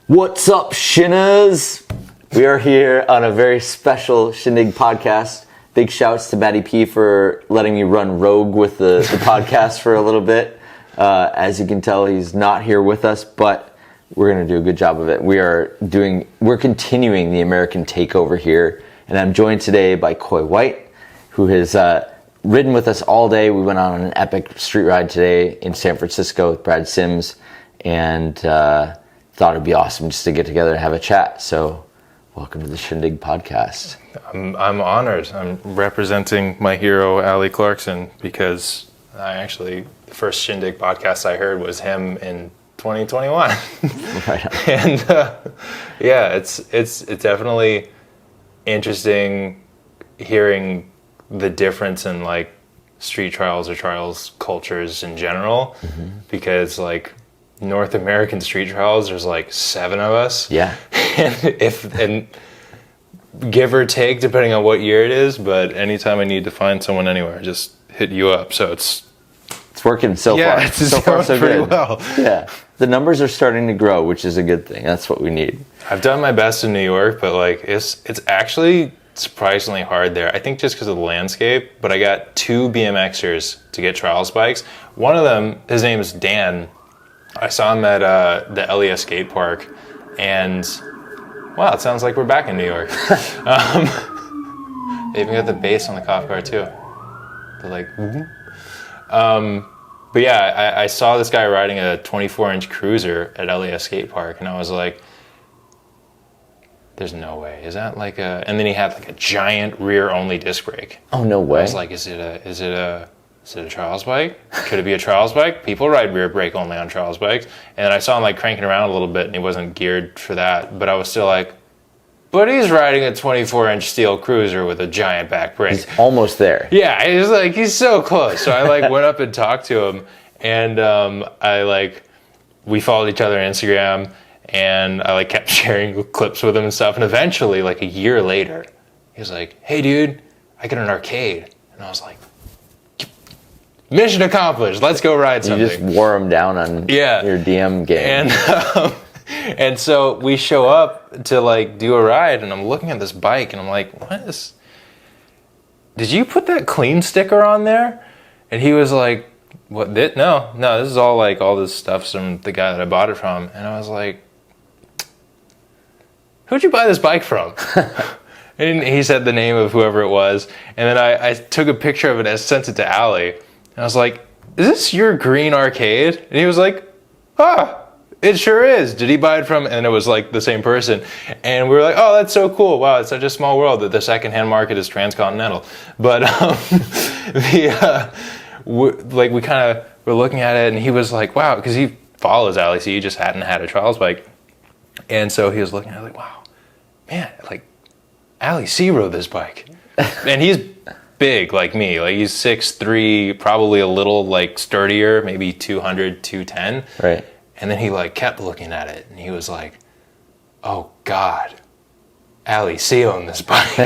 What's up, Shinners? We are here on a very special Shindig podcast. Big shouts to Matty P for letting me run rogue with the podcast for a little bit. As you can tell, he's not here with us, but we're going to do a good job of it. We're continuing the American takeover here, and I'm joined today by COY White, who has ridden with us all day. We went on an epic street ride today in San Francisco with Brad Sims, and thought it'd be awesome just to get together and have a chat. So welcome to the Shindig podcast. I'm honored. I'm representing my hero, Allie Clarkson, because the first Shindig podcast I heard was him in 2021. Right. And it's definitely interesting hearing the difference in like street trials or trials cultures in general, because like North American street trials, there's like 7 of us. Yeah. and give or take, depending on what year it is, but anytime I need to find someone anywhere, I just hit you up. So it's working so far. Yeah, it's so far so pretty good. Well. Yeah. The numbers are starting to grow, which is a good thing. That's what we need. I've done my best in New York, but like it's actually surprisingly hard there. I think just because of the landscape, but I got 2 BMXers to get trials bikes. One of them, his name is Dan. I saw him at the LES skate park, and wow, it sounds like we're back in New York. They even got the bass on the cop car too. They're like, but yeah, I saw this guy riding a 24-inch cruiser at LES skate park, and I was like, there's no way. Is that like a? And then he had like a giant rear-only disc brake. Oh, no way. I was like, is it a trials bike? Could it be a trials bike? People ride rear brake only on trials bikes. And I saw him like cranking around a little bit, and he wasn't geared for that. But I was still like, but he's riding a 24-inch steel cruiser with a giant back brake. He's almost there. Yeah, he's so close. So I like went up and talked to him, and we followed each other on Instagram, and I like kept sharing clips with him and stuff. And eventually, like a year later, he was like, hey dude, I got an arcade. And I was like, mission accomplished. Let's go ride something. You just wore him down on your DM game. And so we show up to like do a ride, and I'm looking at this bike, and I'm like, did you put that clean sticker on there? And he was like, what? No, this is all like all this stuff's from the guy that I bought it from. And I was like, who'd you buy this bike from? And he said the name of whoever it was. And then I took a picture of it and sent it to Allie. And I was like, is this your green arcade? And he was like, it sure is. Did he buy it from? And it was like the same person. And we were like, oh, that's so cool. Wow, it's such a small world that the secondhand market is transcontinental. But we kind of were looking at it, and he was like, wow, because he follows Allie, so he just hadn't had a trials bike. And so he was looking at it like, wow, man, like Allie C rode this bike. And he's big like me, like he's 6'3", probably a little like sturdier, maybe 200, 210. Right. And then he like kept looking at it, and he was like, oh God, Allie C owned this bike.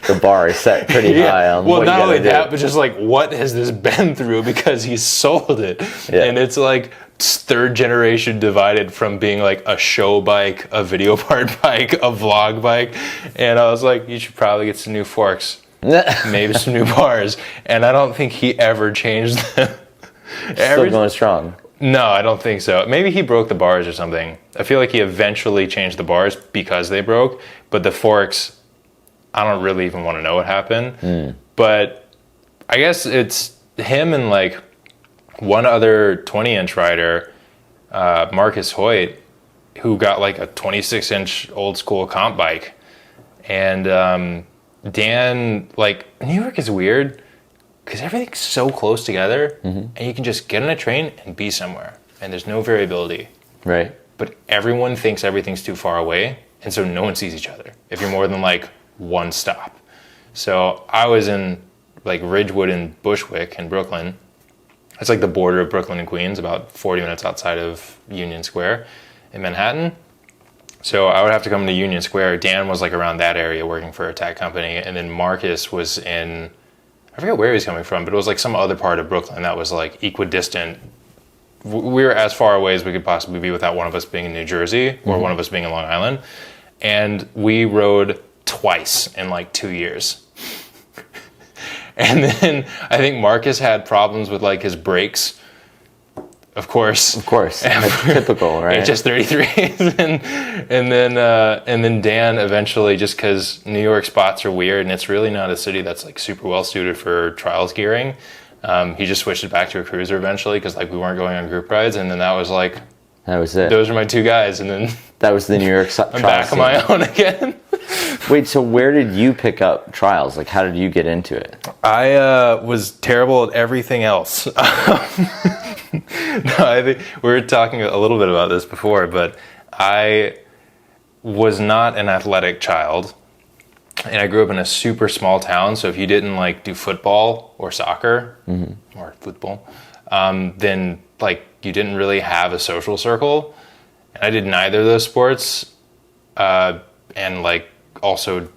The bar is set pretty high on what you gotta do. Well, not only that, but just like, what has this been through, because he sold it. Yeah. And it's like 3rd generation divided from being like a show bike, a video part bike, a vlog bike. And I was like, you should probably get some new forks. Maybe some new bars. And I don't think he ever changed them. Still going strong. No, I don't think so. Maybe he broke the bars or something. I feel like he eventually changed the bars because they broke, but the forks, I don't really even want to know what happened. But I guess it's him and like one other 20-inch rider, Marcus Hoyt, who got like a 26-inch old school comp bike. And Dan, like, New York is weird because everything's so close together, and you can just get on a train and be somewhere, and there's no variability. Right. But everyone thinks everything's too far away, and so no one sees each other if you're more than like one stop. So I was in like Ridgewood and Bushwick in Brooklyn. It's like the border of Brooklyn and Queens, about 40 minutes outside of Union Square in Manhattan. So I would have to come to Union Square. Dan was like around that area working for a tech company, and then Marcus was in, I forget where he was coming from, but it was like some other part of Brooklyn that was like equidistant we were as far away as we could possibly be without one of us being in New Jersey or one of us being in Long Island. And we rode twice in like 2 years. And then I think Marcus had problems with like his brakes. Of course. That's typical, right? HS33s. and then Dan eventually, just because New York spots are weird and it's really not a city that's like super well suited for trials gearing. He just switched it back to a cruiser eventually because like we weren't going on group rides, and then that was it. Those are my two guys, and then that was the New York trials. I'm back on my own again. Wait, so where did you pick up trials? Like, how did you get into it? I was terrible at everything else. No, I think we were talking a little bit about this before, but I was not an athletic child. And I grew up in a super small town, so if you didn't like do football or soccer or football, then like you didn't really have a social circle. And I did neither of those sports. And like also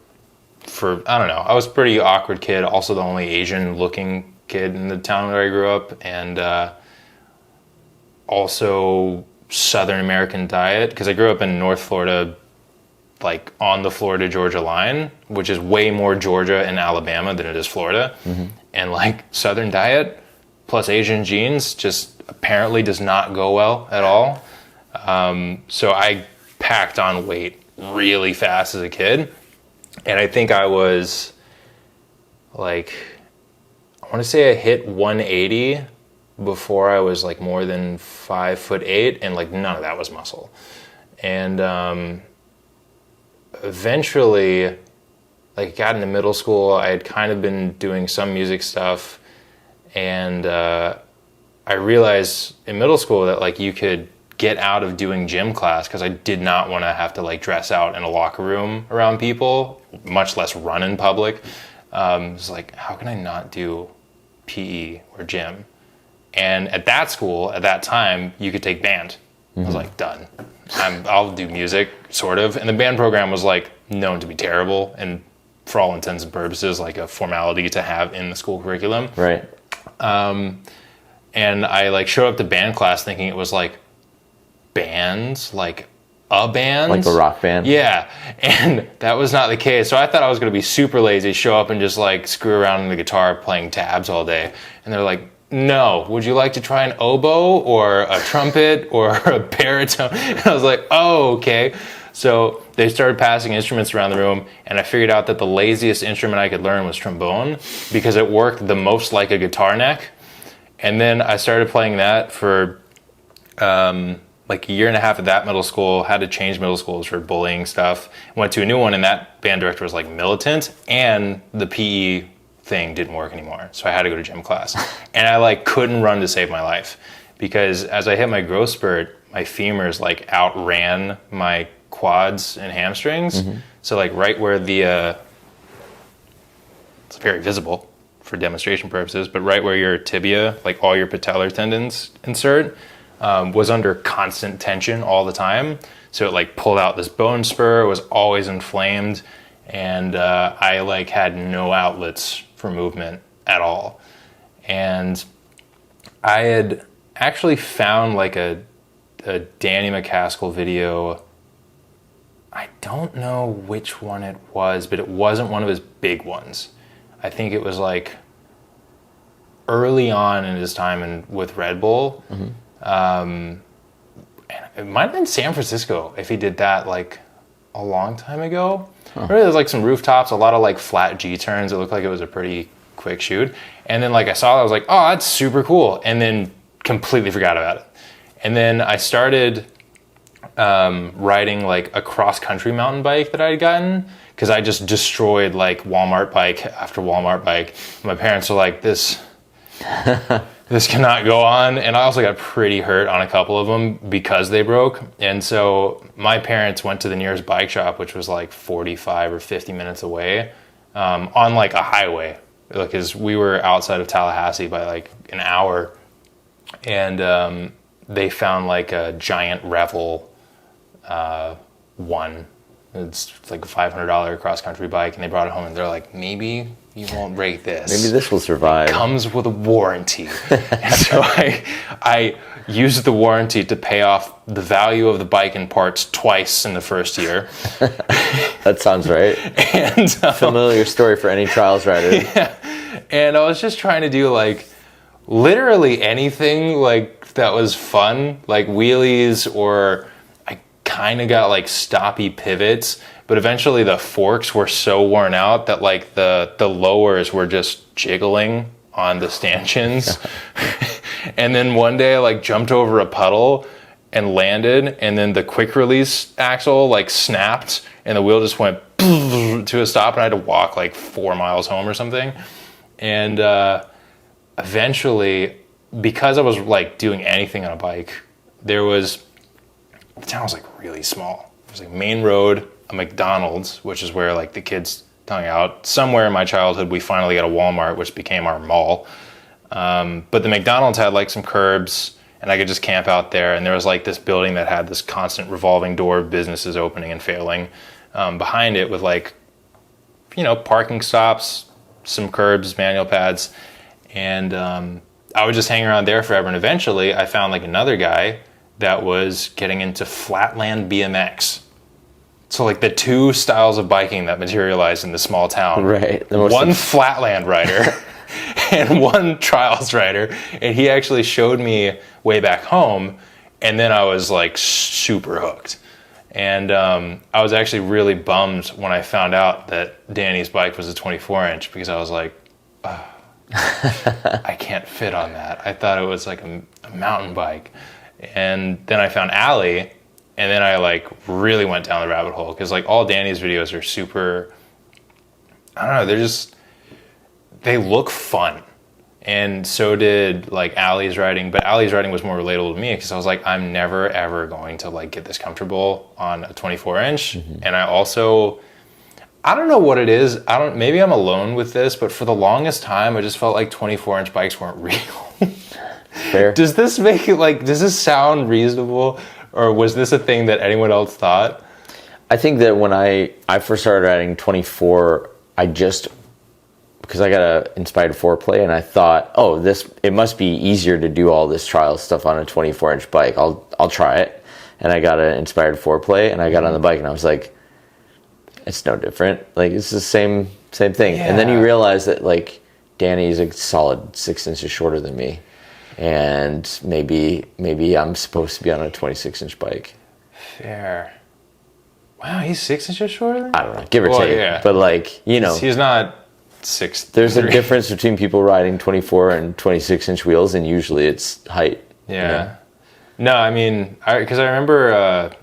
I was a pretty awkward kid, also the only Asian looking kid in the town where I grew up, and also Southern American diet, because I grew up in North Florida, like on the Florida-Georgia line, which is way more Georgia and Alabama than it is Florida. And like Southern diet plus Asian genes just apparently does not go well at all. So I packed on weight really fast as a kid. And I think I was like, I want to say I hit 180 before I was like more than 5'8", and like none of that was muscle. And eventually, like got into middle school, I had kind of been doing some music stuff, and I realized in middle school that like you could get out of doing gym class, because I did not want to have to like dress out in a locker room around people, much less run in public. It's like, how can I not do PE or gym? And at that school, at that time, you could take band. I was like, done. I'll do music, sort of. And the band program was like known to be terrible, and for all intents and purposes, like a formality to have in the school curriculum. Right. And I like showed up to band class thinking it was like bands, like a band. Like a rock band? Yeah. And that was not the case. So I thought I was going to be super lazy, show up and just like screw around on the guitar playing tabs all day. And they're like, no, would you like to try an oboe or a trumpet or a baritone? And I was like, oh, okay. So they started passing instruments around the room, and I figured out that the laziest instrument I could learn was trombone, because it worked the most like a guitar neck. And then I started playing that for like a year and a half at that middle school, had to change middle schools for bullying stuff. Went to a new one, and that band director was like militant, and the PE thing didn't work anymore. So I had to go to gym class. And I like couldn't run to save my life, because as I hit my growth spurt, my femurs like outran my quads and hamstrings. So like right where the, it's very visible for demonstration purposes, but right where your tibia, like all your patellar tendons insert, was under constant tension all the time. So it like pulled out this bone spur, was always inflamed, and I like had no outlets for movement at all. And I had actually found like a Danny McCaskill video. I don't know which one it was, but it wasn't one of his big ones. I think it was like early on in his time with Red Bull. And it might have been San Francisco if he did that like a long time ago. There was like some rooftops, a lot of like flat G-turns. It looked like it was a pretty quick shoot. And then like I saw it, I was like, oh, that's super cool. And then completely forgot about it. And then I started riding like a cross-country mountain bike that I had gotten, because I just destroyed like Walmart bike after Walmart bike. My parents were like, this cannot go on. And I also got pretty hurt on a couple of them because they broke. And so my parents went to the nearest bike shop, which was like 45 or 50 minutes away, on like a highway, because we were outside of Tallahassee by like an hour. And they found like a giant Revel one. It's like a $500 cross-country bike, and they brought it home, and they're like, maybe you won't break this. Maybe this will survive. Comes with a warranty. And so I used the warranty to pay off the value of the bike in parts twice in the first year. That sounds right. And familiar story for any trials rider. Yeah. And I was just trying to do like literally anything like that was fun, like wheelies, or I kind of got like stoppy pivots. But eventually the forks were so worn out that like the lowers were just jiggling on the stanchions. And then one day I like jumped over a puddle and landed, and then the quick release axle like snapped and the wheel just went to a stop, and I had to walk like 4 miles home or something. And eventually, because I was like doing anything on a bike, the town was like really small. It was like main road, a McDonald's, which is where like the kids hung out. Somewhere in my childhood, we finally got a Walmart, which became our mall. But the McDonald's had like some curbs, and I could just camp out there. And there was like this building that had this constant revolving door of businesses opening and failing behind it, with like, parking stops, some curbs, manual pads. And I would just hang around there forever. And eventually I found like another guy that was getting into flatland BMX. So like the two styles of biking that materialized in the small town. Right. One flatland rider and one trials rider. And he actually showed me way back home. And then I was like super hooked. And I was actually really bummed when I found out that Danny's bike was a 24-inch, because I was like, oh, I can't fit on that. I thought it was like a mountain bike. And then I found Allie. And then I like really went down the rabbit hole, because like all Danny's videos are super, I don't know, they look fun. And so did like Allie's riding, but Allie's riding was more relatable to me, because I was like, I'm never ever going to like get this comfortable on a 24-inch. Mm-hmm. And I don't know what it is. Maybe I'm alone with this, but for the longest time, I just felt like 24-inch bikes weren't real. Fair. Does this sound reasonable? Or was this a thing that anyone else thought? I think that when I first started riding 24, because I got a inspired foreplay, and I thought, it must be easier to do all this trial stuff on a 24-inch bike. I'll try it. And I got an inspired foreplay, and I got on the bike, and I was like, it's no different. Like, it's the same thing. Yeah. And then you realize that like Danny's a solid 6 inches shorter than me. And maybe I'm supposed to be on a 26-inch bike. Fair. Wow, he's 6 inches shorter than you? I don't know, give or take. Yeah. But like, he's not 6'3". There's a difference between people riding 24 and 26-inch wheels, and usually it's height. Yeah. No, I mean, because I remember,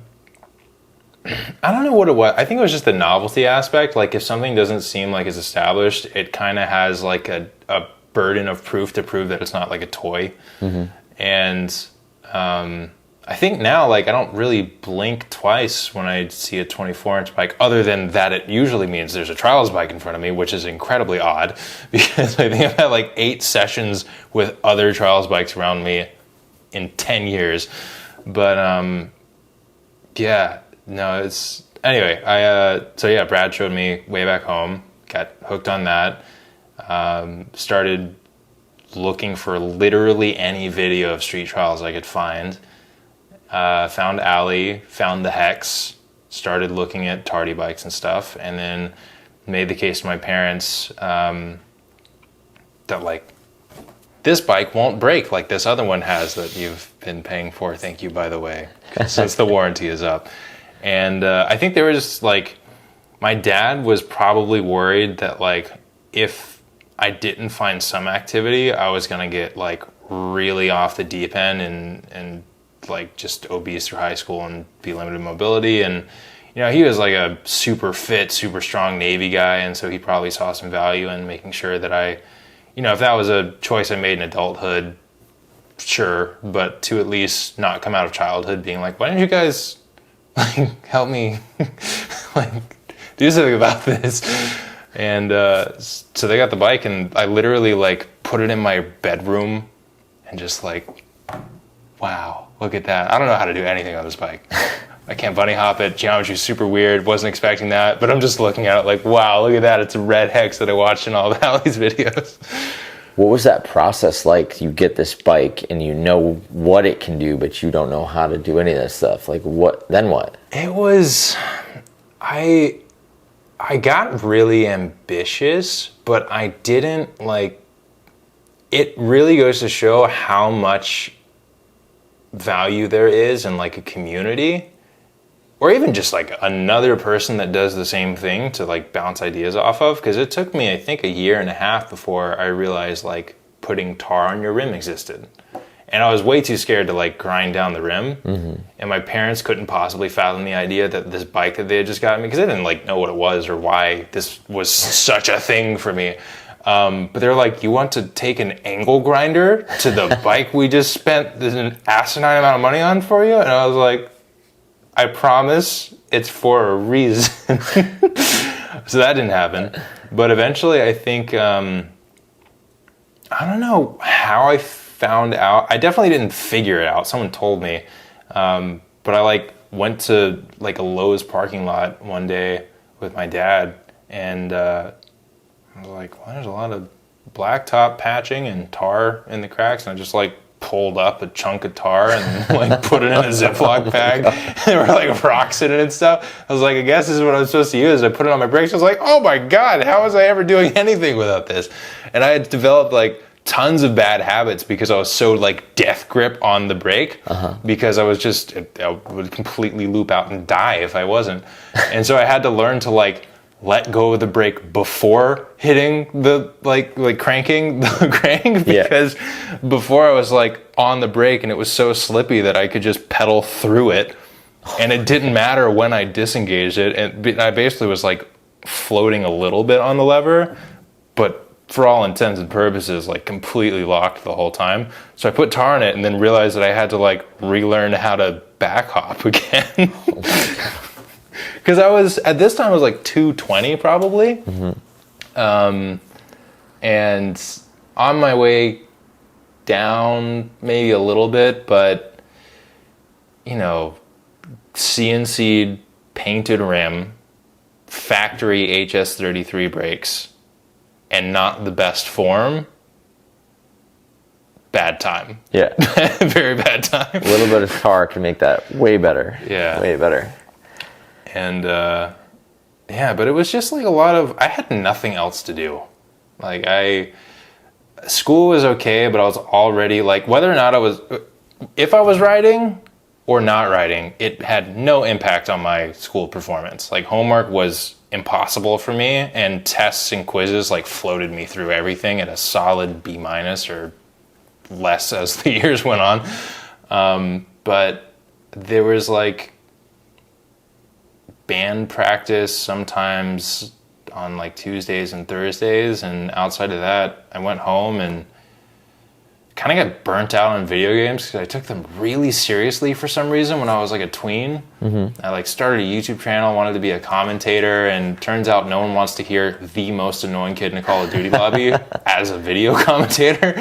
I don't know what it was. I think it was just the novelty aspect. Like, if something doesn't seem like it's established, it kind of has like a burden of proof to prove that it's not like a toy. Mm-hmm. And I think now, like, I don't really blink twice when I see a 24-inch bike, other than that it usually means there's a trials bike in front of me, which is incredibly odd, because I think I've had like 8 sessions with other trials bikes around me in 10 years. But anyway, Brad showed me way back home, got hooked on that. Started looking for literally any video of street trials I could find. Found Allie, found the Hex, started looking at tardy bikes and stuff, and then made the case to my parents that like, this bike won't break like this other one has that you've been paying for. Thank you, by the way, since the warranty is up. And I think they were just like, my dad was probably worried that like, if I didn't find some activity, I was going to get like really off the deep end and like just obese through high school and be limited mobility. And, he was like a super fit, super strong Navy guy. And so he probably saw some value in making sure that I, if that was a choice I made in adulthood, sure. But to at least not come out of childhood being like, why didn't you guys like help me like do something about this? And so they got the bike, and I literally like put it in my bedroom and just like, wow, look at that. I don't know how to do anything on this bike, I can't bunny hop it. Geometry's super weird. Wasn't expecting that. But I'm just looking at it like, wow, look at that. It's a red hex that I watched in all of Allie's videos. What was that process like? You get this bike and you know what it can do, but you don't know how to do any of this stuff. Like what? Then what? It was, I got really ambitious, but I didn't like, it really goes to show how much value there is in like a community, or even just like another person that does the same thing to like bounce ideas off of. Because it took me, I think, a year and a half before I realized like putting tar on your rim existed. And I was way too scared to like grind down the rim. And my parents couldn't possibly fathom the idea that this bike that they had just gotten me, because they didn't like know what it was or why this was such a thing for me. But they're like, you want to take an angle grinder to the bike we just spent an asinine amount of money on for you? And I was like, I promise it's for a reason. So that didn't happen. But eventually I think, I don't know how I found out. I definitely didn't figure it out. Someone told me. But I like went to like a Lowe's parking lot one day with my dad, and I was like, well, there's a lot of blacktop patching and tar in the cracks. And I just like pulled up a chunk of tar and like put it in a Ziploc bag. There were like rocks in it and stuff. I was like, I guess this is what I'm supposed to use. I put it on my brakes. I was like, oh my God, how was I ever doing anything without this? And I had developed like tons of bad habits because I was so like death grip on the brake, because I would completely loop out and die if I wasn't. And so I had to learn to like let go of the brake before hitting the like cranking the crank, because before I was like on the brake and it was so slippy that I could just pedal through it, and it didn't matter when I disengaged it, and I basically was like floating a little bit on the lever, but for all intents and purposes like completely locked the whole time. So I put tar in it and then realized that I had to like relearn how to back hop again. Because I was, at this time, I was like 220 probably. And on my way down maybe a little bit, but, you know, CNC'd painted rim, factory HS33 brakes, and not the best form, bad time. Yeah. Very bad time. A little bit of tar can make that way better. Yeah. Way better. And, yeah, but it was just like a lot of, I had nothing else to do. Like school was okay, but I was already like, whether or not if I was riding or not riding, it had no impact on my school performance. Like homework was impossible for me, and tests and quizzes like floated me through everything at a solid B- or less as the years went on. But there was like band practice sometimes on like Tuesdays and Thursdays, and outside of that I went home and kind of got burnt out on video games because I took them really seriously for some reason when I was like a tween. I like started a YouTube channel, wanted to be a commentator, and turns out no one wants to hear the most annoying kid in a Call of Duty lobby as a video commentator.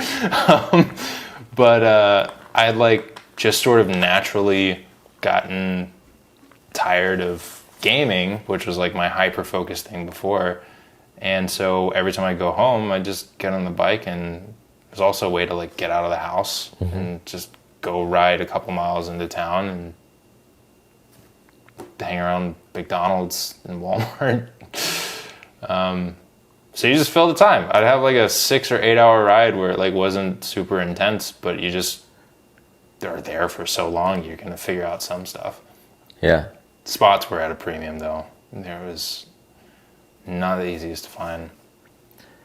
But I had like just sort of naturally gotten tired of gaming, which was like my hyper-focused thing before. And so every time I go home, I just get on the bike, and it was also a way to like get out of the house and just go ride a couple miles into town and hang around McDonald's and Walmart. So you just fill the time. I'd have like a 6 or 8 hour ride where it like wasn't super intense, but you just are there for so long, you're gonna figure out some stuff. Yeah. Spots were at a premium though. There was not the easiest to find.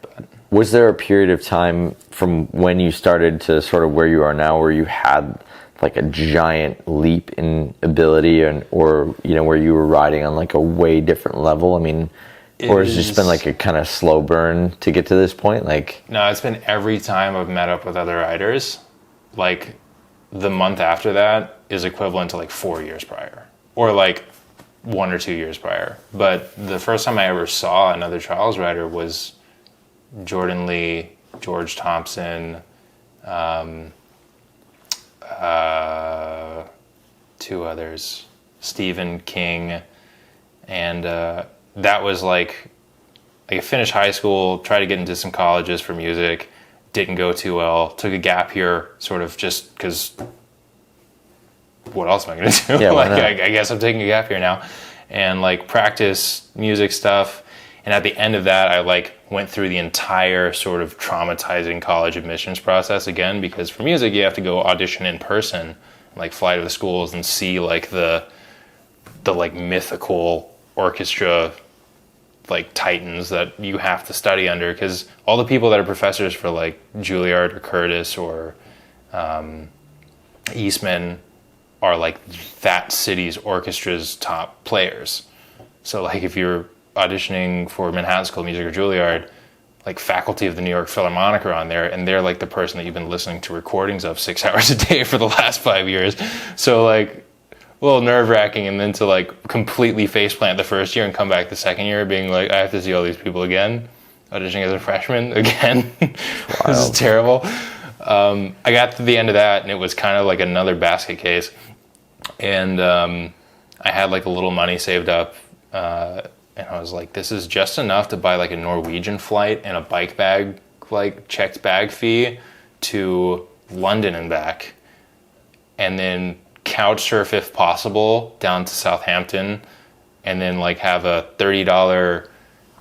But Was there a period of time from when you started to sort of where you are now where you had like a giant leap in ability, or you know, where you were riding on like a way different level? I mean, or has it just been like a kind of slow burn to get to this point? Like, no, it's been every time I've met up with other riders. Like the month after that is equivalent to like 4 years prior, or like 1 or 2 years prior. But the first time I ever saw another trials rider was Jordan Lee, George Thompson, two others. Stephen King, and that was like I finished high school, tried to get into some colleges for music, didn't go too well, took a gap year sort of just because what else am I going to do? Yeah, like I guess I'm taking a gap year now, and like practice music stuff. And at the end of that, I like went through the entire sort of traumatizing college admissions process again, because for music you have to go audition in person, like fly to the schools and see like the like mythical orchestra like titans that you have to study under, because all the people that are professors for like Juilliard or Curtis or Eastman are like that city's orchestra's top players. So like if you're auditioning for Manhattan School of Music or Juilliard, like faculty of the New York Philharmonic are on there, and they're like the person that you've been listening to recordings of 6 hours a day for the last 5 years. So like a little nerve-wracking, and then to like completely faceplant the first year and come back the second year being like, I have to see all these people again, auditioning as a freshman again. This is terrible. I got to the end of that, and it was kind of like another basket case. And I had like a little money saved up, and I was like, this is just enough to buy like a Norwegian flight and a bike bag, like checked bag fee to London and back. And then couch surf if possible down to Southampton, and then like have a $30,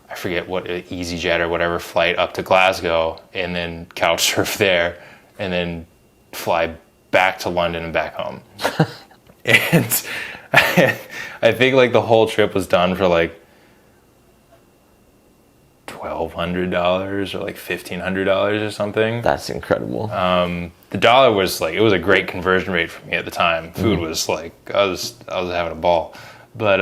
I forget what, EasyJet or whatever flight up to Glasgow, and then couch surf there, and then fly back to London and back home. And I think like the whole trip was done for like $1,200 or like $1,500 or something. That's incredible. The dollar was like, it was a great conversion rate for me at the time. Food was like, I was having a ball. But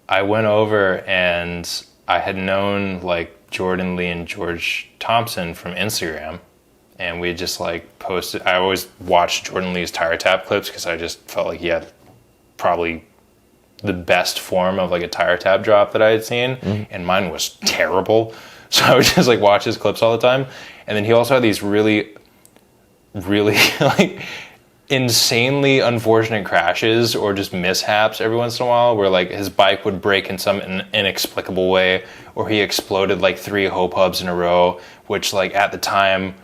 I went over, and I had known like Jordan Lee and George Thompson from Instagram, and we just like posted. I always watched Jordan Lee's Tire Tap clips because I just felt like he had probably the best form of like a tire tap drop that I had seen, and mine was terrible. So I would just like watch his clips all the time. And then he also had these really like insanely unfortunate crashes or just mishaps every once in a while, where like his bike would break in some inexplicable way, or he exploded like 3 hope hubs in a row, which like at the time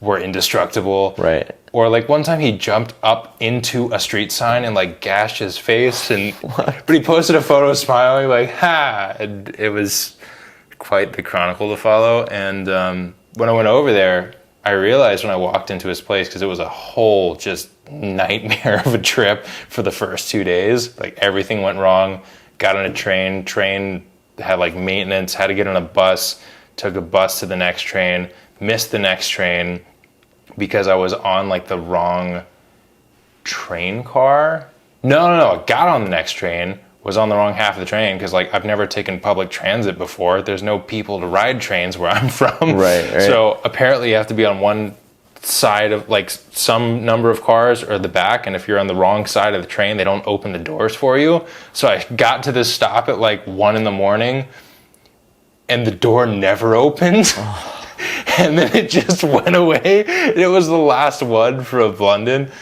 were indestructible. Right. Or like one time he jumped up into a street sign and like gashed his face, and but he posted a photo smiling like, ha, and it was quite the chronicle to follow. And when I went over there, I realized when I walked into his place, because it was a whole just nightmare of a trip for the first 2 days, like everything went wrong. Got on a train had like maintenance, had to get on a bus, took a bus to the next train, missed the next train because I was on like the wrong train car. No, I got on the next train, was on the wrong half of the train, because like I've never taken public transit before. There's no people to ride trains where I'm from. Right. So apparently you have to be on one side of like some number of cars or the back, and if you're on the wrong side of the train, they don't open the doors for you. So I got to this stop at like 1 a.m, and the door never opened. And then it just went away. It was the last one from London.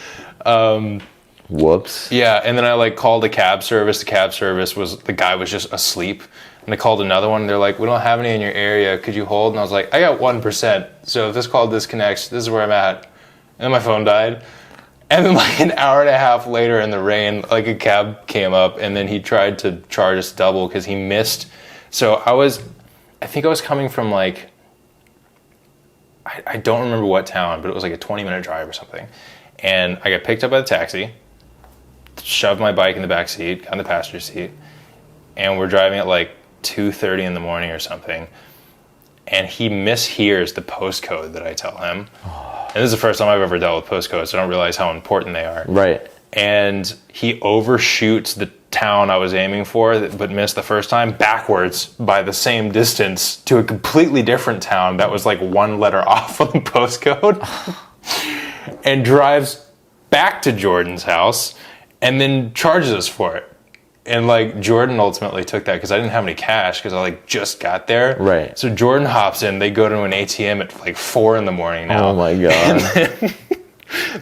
Whoops. Yeah, and then I like called a cab service. The cab service the guy was just asleep. And I called another one. They're like, we don't have any in your area. Could you hold? And I was like, I got 1%. So if this call disconnects, this is where I'm at. And then my phone died. And then like an hour and a half later in the rain, like a cab came up, and then he tried to charge us double because he missed. So I think I was coming from like, I don't remember what town, but it was like a 20-minute drive or something. And I got picked up by the taxi, shoved my bike in the back seat, got in the passenger seat, and we're driving at like 2:30 in the morning or something. And he mishears the postcode that I tell him. And this is the first time I've ever dealt with postcodes, so I don't realize how important they are. Right. And he overshoots the town I was aiming for, but missed the first time, backwards by the same distance to a completely different town that was like 1 letter off on the postcode, and drives back to Jordan's house and then charges us for it. And like Jordan ultimately took that because I didn't have any cash because I like just got there. Right. So Jordan hops in, they go to an ATM at like 4 a.m. now. Oh my God.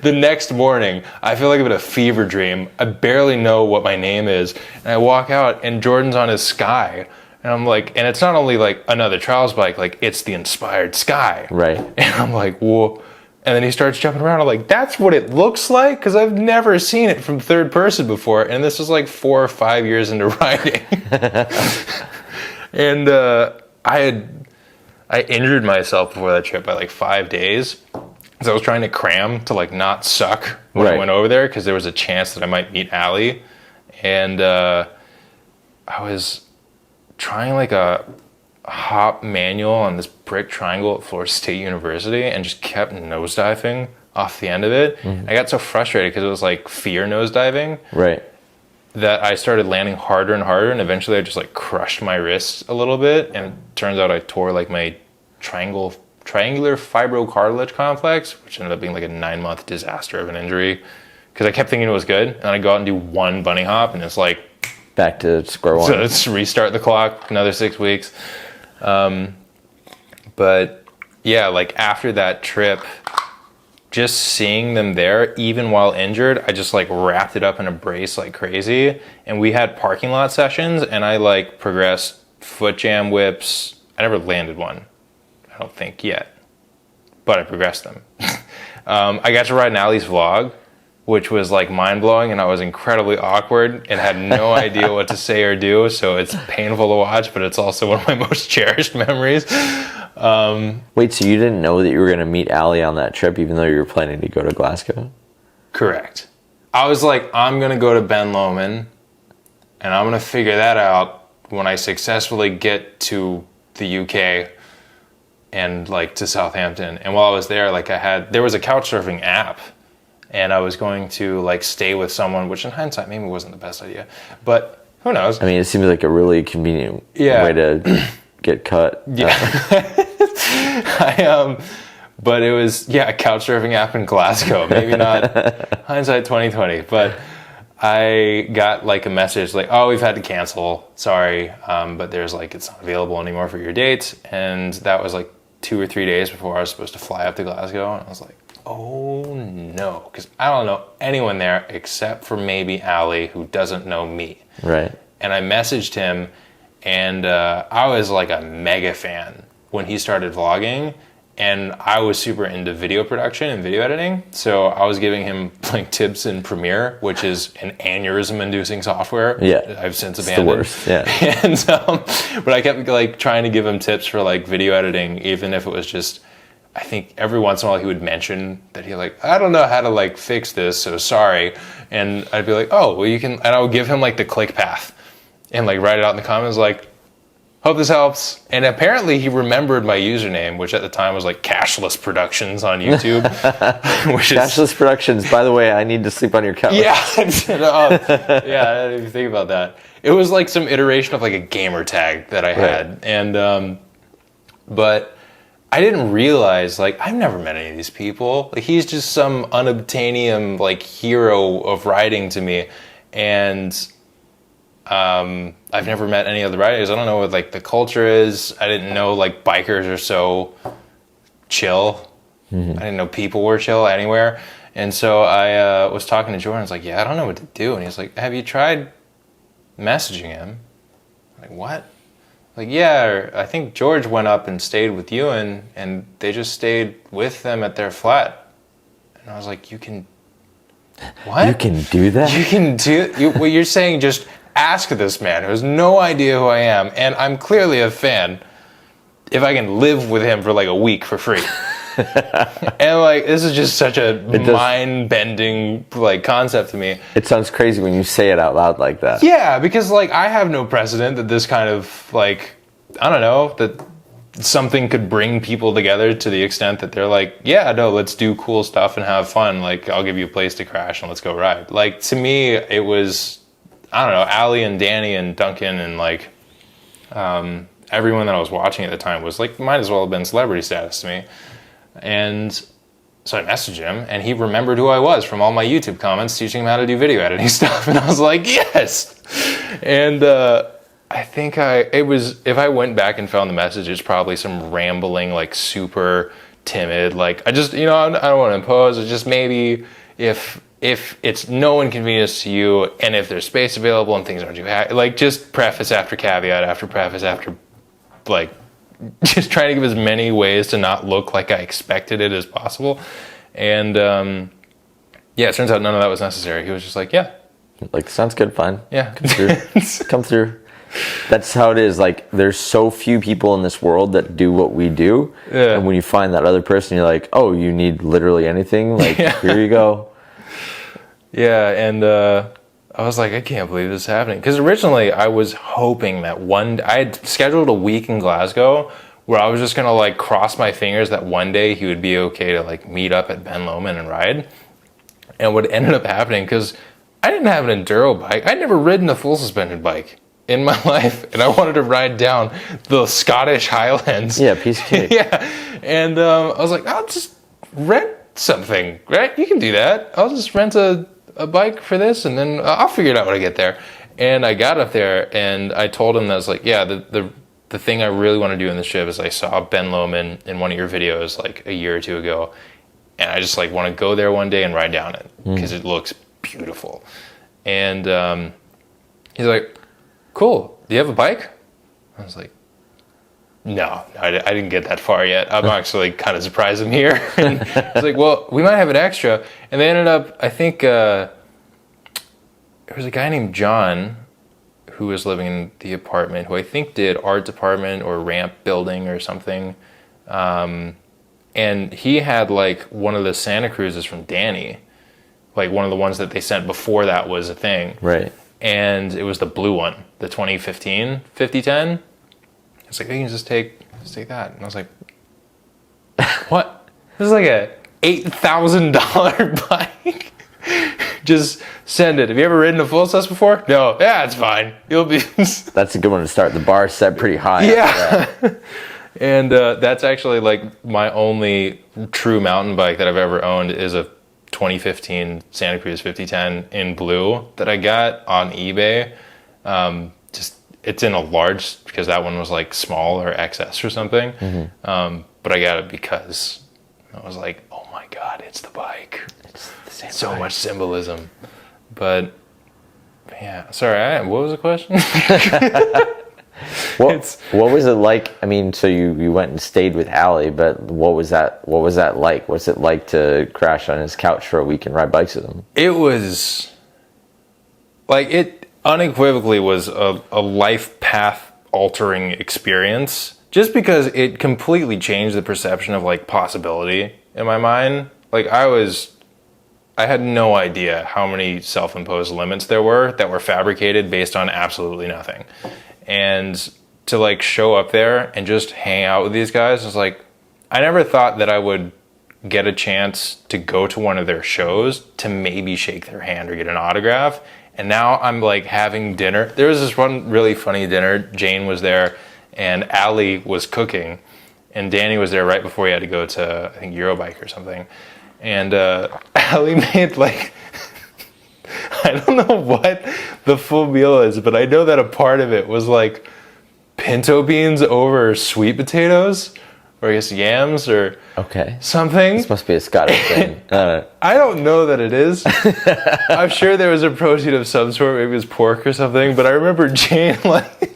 The next morning, I feel like I'm in a fever dream. I barely know what my name is. And I walk out, and Jordan's on his Sky. And I'm like, and it's not only like another trials bike, like it's the inspired Sky. Right. And I'm like, whoa. And then he starts jumping around. I'm like, that's what it looks like? Because I've never seen it from third person before. And this was like 4 or 5 years into riding. And I injured myself before that trip by like 5 days. So I was trying to cram to like not suck when I went over there because there was a chance that I might meet Allie. And I was trying like a hop manual on this brick triangle at Florida State University and just kept nosediving off the end of it. Mm-hmm. I got so frustrated because it was like fear nosediving. Right. That I started landing harder and harder, and eventually I just like crushed my wrist a little bit, and it turns out I tore like my triangular fibrocartilage complex, which ended up being like a 9-month disaster of an injury because I kept thinking it was good, and I go out and do one bunny hop, and it's like back to square one. So let's restart the clock, another 6 weeks. But yeah, like after that trip, just seeing them there, even while injured, I just like wrapped it up in a brace like crazy. And we had parking lot sessions, and I like progressed foot jam whips. I never landed one, I don't think yet, but I progressed them. I got to ride an Allie's vlog, which was like mind blowing, and I was incredibly awkward and had no idea what to say or do. So it's painful to watch, but it's also one of my most cherished memories. Wait, so you didn't know that you were going to meet Allie on that trip, even though you were planning to go to Glasgow? Correct. I was like, I'm going to go to Ben Lomond, and I'm going to figure that out when I successfully get to the UK and like to Southampton. And while I was there, like there was a couch surfing app, and I was going to like stay with someone, which in hindsight maybe wasn't the best idea, but who knows? I mean, it seems like a really convenient way to get cut. Yeah. But it was, a couch surfing app in Glasgow. Maybe not hindsight 2020, but I got like a message like, oh, we've had to cancel. Sorry. But there's like, it's not available anymore for your dates. And that was like 2 or 3 days before I was supposed to fly up to Glasgow. And I was like, oh no. Because I don't know anyone there except for maybe Allie, who doesn't know me. Right. And I messaged him, and I was like a mega fan when he started vlogging, and I was super into video production and video editing, so I was giving him like tips in Premiere, which is an aneurysm-inducing software. Yeah, I've since abandoned. It's the worst. Yeah. And but I kept like trying to give him tips for like video editing, even if it was just, I think every once in a while he would mention that he like, I don't know how to like fix this, so sorry. And I'd be like, oh, well you can, and I would give him like the click path and like write it out in the comments like, hope this helps. And apparently he remembered my username, which at the time was like Cashless Productions on YouTube. Cashless Productions, by the way, I need to sleep on your couch. Yeah. I didn't even think about that. It was like some iteration of like a gamer tag that I had. And, but I didn't realize, like, I've never met any of these people. Like, he's just some unobtainium, like, hero of riding to me. And I've never met any other riders. I don't know what like the culture is. I didn't know like bikers are so chill. Mm-hmm. I didn't know people were chill anywhere. And so I was talking to Jordan. I was like, I don't know what to do. And he's like, have you tried messaging him? I'm like, what? Like, I think George went up and stayed with Ewan, and they just stayed with them at their flat. And I was like, you can, what? You can do that? You can do, what you're saying, just ask this man who has no idea who I am, and I'm clearly a fan, if I can live with him for like a week for free. And like, this is just such a mind-bending like concept to me. It sounds crazy when you say it out loud like that. Yeah, because like I have no precedent that this kind of like, I don't know, that something could bring people together to the extent that they're like, let's do cool stuff and have fun. Like, I'll give you a place to crash and let's go ride. Like, to me, it was, I don't know, Allie and Danny and Duncan and like everyone that I was watching at the time was like, might as well have been celebrity status to me. And so I messaged him, and he remembered who I was from all my YouTube comments teaching him how to do video editing stuff. And I was like, yes. And I think if I went back and found the message, it's probably some rambling, like super timid. Like, I just, you know, I don't want to impose. It's just maybe if it's no inconvenience to you, and if there's space available and things aren't too like, just preface after caveat after preface after, like, just trying to give as many ways to not look like I expected it as possible. And yeah, it turns out none of that was necessary. He was just like, yeah. Like, sounds good, fine. Yeah. Come through. Come through. That's how it is. Like, there's so few people in this world that do what we do. Yeah. And when you find that other person, you're like, oh, you need literally anything? Like, here you go. Yeah, and I was like, I can't believe this is happening. Because originally I was hoping that I had scheduled a week in Glasgow where I was just going to, like, cross my fingers that one day he would be okay to, like, meet up at Ben Lomond and ride. And what ended up happening, because I didn't have an enduro bike. I'd never ridden a full suspended bike in my life, and I wanted to ride down the Scottish Highlands. Yeah, piece of cake. Yeah, and I was like, I'll just rent something, right? You can do that. I'll just rent a bike for this, and then I'll figure it out when I get there. And I got up there, and I told him that I was like, yeah, the thing I really want to do in this trip is I saw Ben Lomond in one of your videos like a year or two ago, and I just, like, want to go there one day and ride down it because it looks beautiful. And he's like, cool, do you have a bike? I was like, no, I didn't get that far yet. I'm actually kind of surprised I'm here. And he's like, well, we might have an extra. And they ended up, I think, there was a guy named John who was living in the apartment who I think did art department or ramp building or something. And he had, like, one of the Santa Cruzes from Danny, like one of the ones that they sent before that was a thing. Right. And it was the blue one, the 2015 5010. It's like, you can just take that. And I was like, what? This is like a $8,000 bike. Just send it. Have you ever ridden a full sus before? No. Yeah, it's fine. You'll be. That's a good one to start. The bar set pretty high. Yeah. And that's actually, like, my only true mountain bike that I've ever owned is a 2015 Santa Cruz 5010 in blue that I got on eBay. Just, it's in a large because that one was, like, small or XS or something. But I got it because I was like, oh my God, it's the bike. It's the same So bike. much symbolism. But yeah, sorry, what was the question? What was it like? I mean, so you went and stayed with Allie, but what was that like? What's it like to crash on his couch for a week and ride bikes with him? It was like, it unequivocally was a life path altering experience, just because it completely changed the perception of, like, possibility in my mind. Like, I had no idea how many self-imposed limits there were that were fabricated based on absolutely nothing. And to, like, show up there and just hang out with these guys was like, I never thought that I would get a chance to go to one of their shows to maybe shake their hand or get an autograph. And now I'm, like, having dinner. There was this one really funny dinner. Jane was there and Allie was cooking, and Danny was there right before he had to go to, I think, Eurobike or something. And Allie made, like, I don't know what the full meal is, but I know that a part of it was, like, pinto beans over sweet potatoes, or I guess yams or something. This must be a Scottish thing. I don't know that it is. I'm sure there was a protein of some sort, maybe it was pork or something, but I remember Jane, like,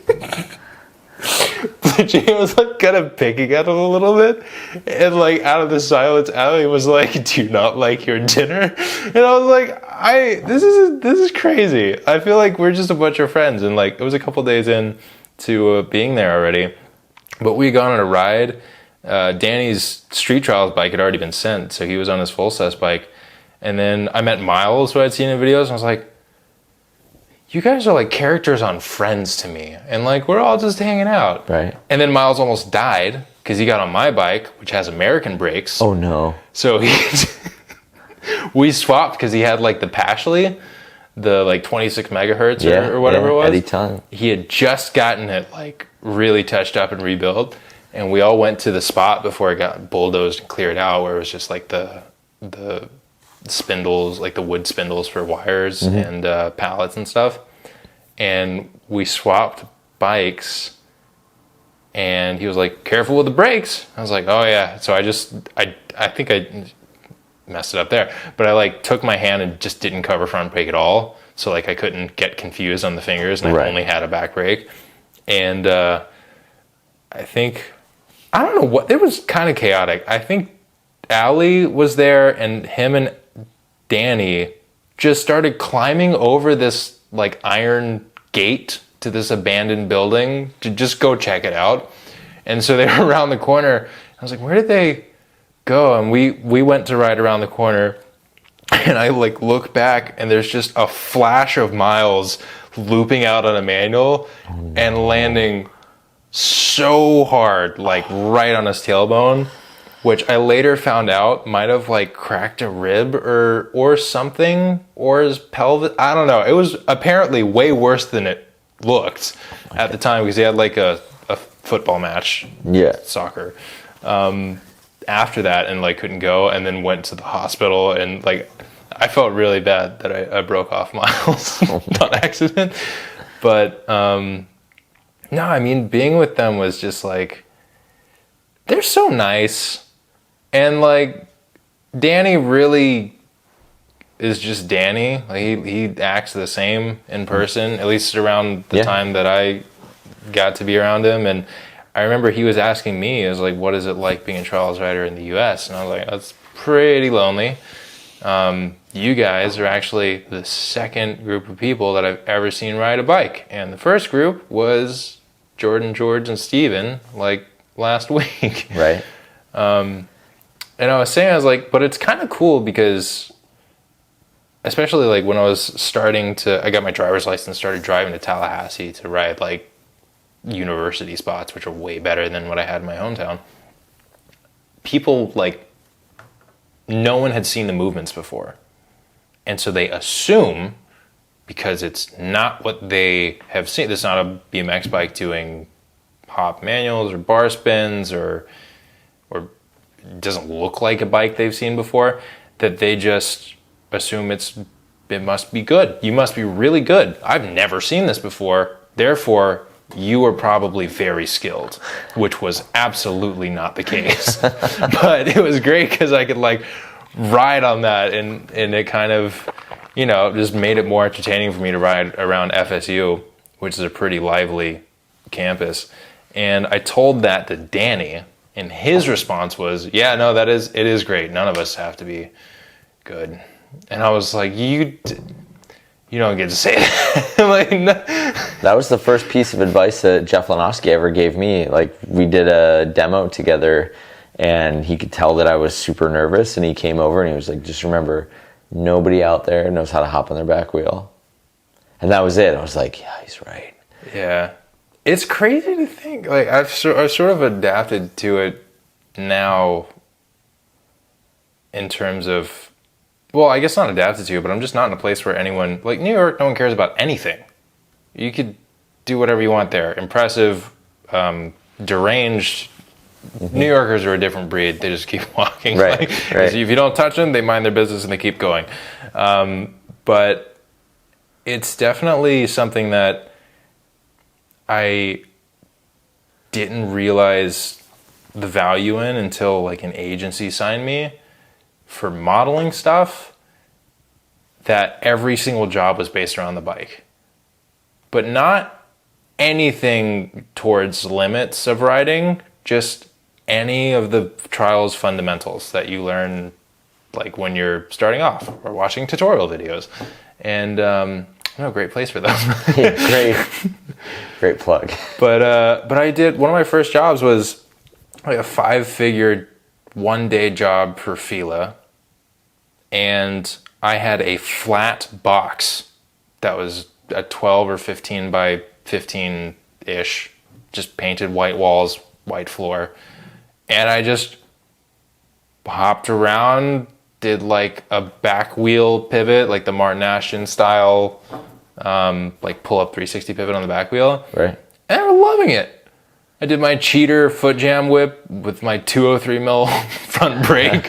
Jane was, like, kind of picking at him a little bit, and, like, out of the silence, Allie was like, do you not like your dinner? And I was like, this is crazy. I feel like we're just a bunch of friends, and, like, it was a couple days in to being there already, but we had gone on a ride. Danny's street trials bike had already been sent, so he was on his full sus bike, and then I met Miles, who I'd seen in videos, and I was like, you guys are like characters on Friends to me, and, like, we're all just hanging out. Right. And then Miles almost died because he got on my bike, which has American brakes. Oh no. So we swapped because he had, like, the Pashley, the, like, 26 megahertz or whatever it was. Eddie Tongue. He had just gotten it, like, really touched up and rebuilt, and we all went to the spot before it got bulldozed and cleared out, where it was just, like, the spindles, like the wood spindles for wires and pallets and stuff. And we swapped bikes, And he was like, careful with the brakes. I was like, oh yeah. So I think I messed it up there. But I like took my hand and just didn't cover front brake at all. So like I couldn't get confused on the fingers, and I only had a back brake. And I don't know what, it was kind of chaotic. I think Allie was there, and him and Danny just started climbing over this like iron gate to this abandoned building to just go check it out. And so they were around the corner. I was like, where did they go? And we went to ride around the corner, and I like look back, and there's just a flash of Miles looping out on a manual and landing so hard, like right on his tailbone, which I later found out might have like cracked a rib or something, or his pelvis. I don't know. It was apparently way worse than it looked at the time, because he had like a football match, soccer, after that, and like couldn't go, and then went to the hospital, and like I felt really bad that I broke off Miles on accident. But no, I mean, being with them was just like, they're so nice, and like Danny really is just Danny. Like he acts the same in person, at least around the time that I got to be around him. And I remember he was asking me, he was like, what is it like being a trials rider in the US? And I was like, that's pretty lonely. You guys are actually the second group of people that I've ever seen ride a bike. And the first group was Jordan, George, and Steven, like last week. Right. And I was saying, I was like, but it's kind of cool because, especially like when I got my driver's license, started driving to Tallahassee to ride like university spots, which are way better than what I had in my hometown. People like, no one had seen the movements before. And so they assume, because it's not what they have seen, it's not a BMX bike doing hop manuals or bar spins, or it doesn't look like a bike they've seen before, that they just assume it must be good. You must be really good. I've never seen this before. Therefore, you are probably very skilled, which was absolutely not the case. But it was great because I could like ride on that, and it kind of, just made it more entertaining for me to ride around FSU, which is a pretty lively campus. And I told that to Danny, and his response was, yeah, no, it is great. None of us have to be good. And I was like, you don't get to say that. Like, no. That was the first piece of advice that Jeff Lanowski ever gave me. Like, we did a demo together, and he could tell that I was super nervous, and he came over and he was like, just remember, nobody out there knows how to hop on their back wheel. And that was it. I was like, yeah, he's right. Yeah. It's crazy to think. Like, I've sort of adapted to it now in terms of, well, I guess not adapted to, but I'm just not in a place where anyone, like New York, no one cares about anything. You could do whatever you want there. Impressive, deranged. Mm-hmm. New Yorkers are a different breed. They just keep walking. Right. If you don't touch them, they mind their business and they keep going. But it's definitely something that I didn't realize the value in until like an agency signed me for modeling stuff, that every single job was based around the bike. But not anything towards limits of riding, just any of the trials fundamentals that you learn like when you're starting off or watching tutorial videos. And great place for those. Great plug. But I did, one of my first jobs was like a 5-figure 1-day job for Fila, and I had a flat box that was a 12 or 15 by 15-ish, just painted white walls, white floor, and I just hopped around, did like a back wheel pivot, like the Martin Ashton style, like pull up 360 pivot on the back wheel, right? And I was loving it. I did my cheater foot jam whip with my 203 mil front brake.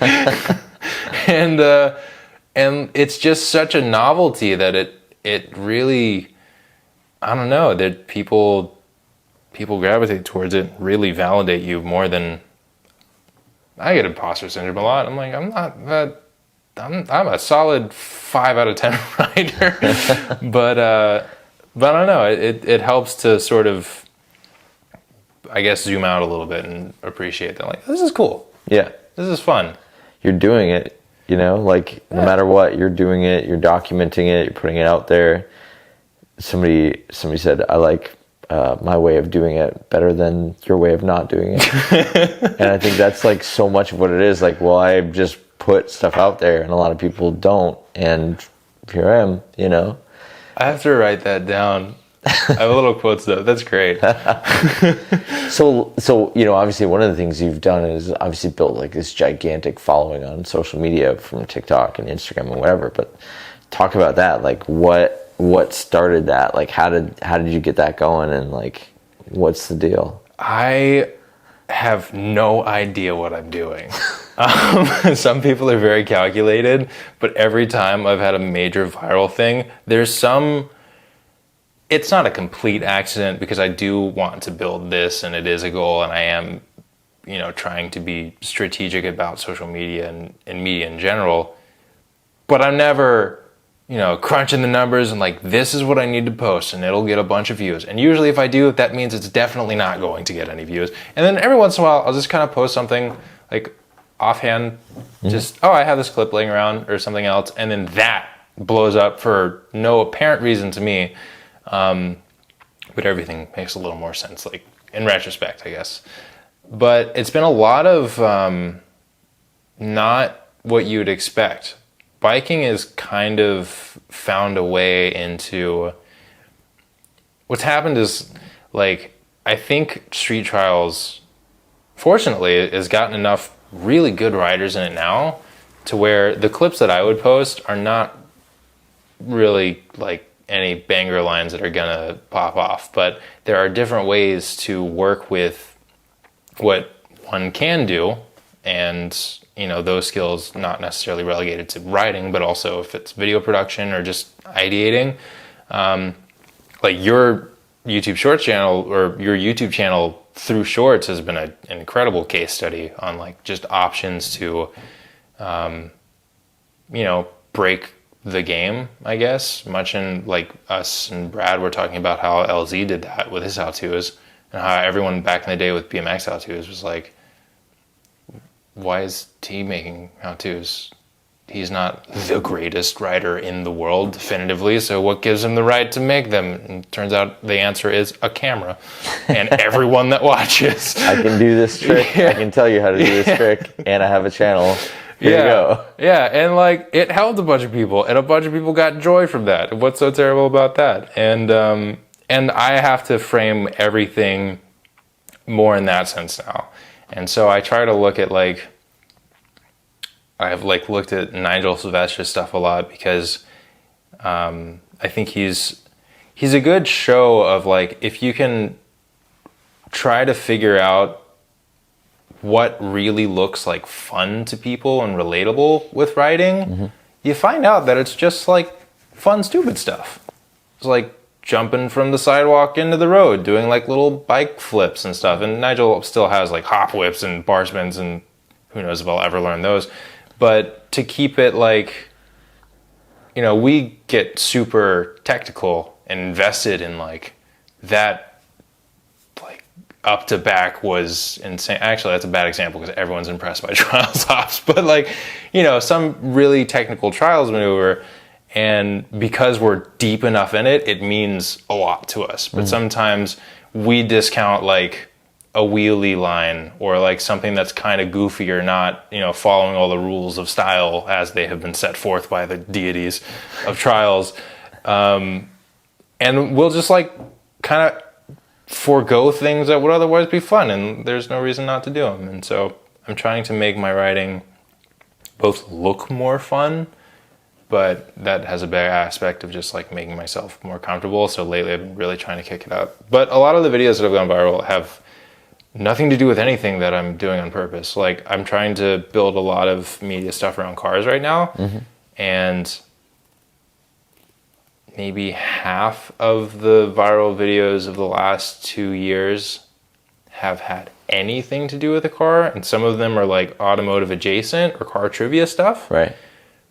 And it's just such a novelty that it really, I don't know, that people people gravitate towards it, really validate you more than I get imposter syndrome a lot. I'm like, I'm not that. I'm a solid 5 out of 10 writer, but I don't know. It helps to sort of, I guess, zoom out a little bit and appreciate that. Like, this is cool. Yeah, this is fun. You're doing it. You know, like no matter what, you're doing it. You're documenting it. You're putting it out there. Somebody said, I like my way of doing it better than your way of not doing it. And I think that's like so much of what it is. Like, well, I just put stuff out there and a lot of people don't. And here I am, you know. I have to write that down. I have a little quotes though. That's great. So, you know, obviously one of the things you've done is obviously built like this gigantic following on social media from TikTok and Instagram and whatever. But talk about that. Like what started that? Like how did you get that going, and like what's the deal? I have no idea what I'm doing. Some people are very calculated, but every time I've had a major viral thing, it's not a complete accident, because I do want to build this and it is a goal, and I am, you know, trying to be strategic about social media and media in general, but I'm never, you know, crunching the numbers and like, this is what I need to post and it'll get a bunch of views. And usually if I do, that means it's definitely not going to get any views. And then every once in a while, I'll just kind of post something like offhand, just, I have this clip laying around or something else. And then that blows up for no apparent reason to me. But everything makes a little more sense, like in retrospect, I guess. But it's been a lot of not what you'd expect. Biking has kind of found a way into, what's happened is, like, I think street trials, fortunately, has gotten enough really good riders in it now to where the clips that I would post are not really like any banger lines that are gonna pop off, but there are different ways to work with what one can do, and you know, those skills not necessarily relegated to writing, but also if it's video production or just ideating. Like your YouTube Shorts channel, or your YouTube channel through Shorts, has been an incredible case study on like just options to, you know, break the game, I guess. Much in like us and Brad were talking about how LZ did that with his how-tos, and how everyone back in the day with BMX how-tos was like, why is he making how-tos? He's not the greatest rider in the world, definitively, so what gives him the right to make them? And it turns out the answer is a camera and everyone that watches. I can do this trick. Yeah. I can tell you how to do this trick, and I have a channel. Here you go. Yeah, and like it helped a bunch of people, and a bunch of people got joy from that. What's so terrible about that? And I have to frame everything more in that sense now. And so I try to look at like, I've like looked at Nigel Sylvester's stuff a lot, because I think he's a good show of like, if you can try to figure out what really looks like fun to people and relatable with writing, you find out that it's just like fun, stupid stuff. It's like jumping from the sidewalk into the road, doing like little bike flips and stuff. And Nigel still has like hop whips and bar spins, and who knows if I'll ever learn those. But to keep it like, you know, we get super technical and invested in like that, like up to back was insane. Actually, that's a bad example because everyone's impressed by trials hops, but like, you know, some really technical trials maneuver. And because we're deep enough in it, it means a lot to us. But sometimes we discount like a wheelie line or like something that's kind of goofy or not, you know, following all the rules of style as they have been set forth by the deities of trials. And we'll just like kind of forego things that would otherwise be fun, and there's no reason not to do them. And so I'm trying to make my writing both look more fun, but that has a big aspect of just like making myself more comfortable. So lately I've been really trying to kick it up. But a lot of the videos that have gone viral have nothing to do with anything that I'm doing on purpose. Like I'm trying to build a lot of media stuff around cars right now. And maybe half of the viral videos of the last 2 years have had anything to do with a car, and some of them are like automotive adjacent or car trivia stuff. Right.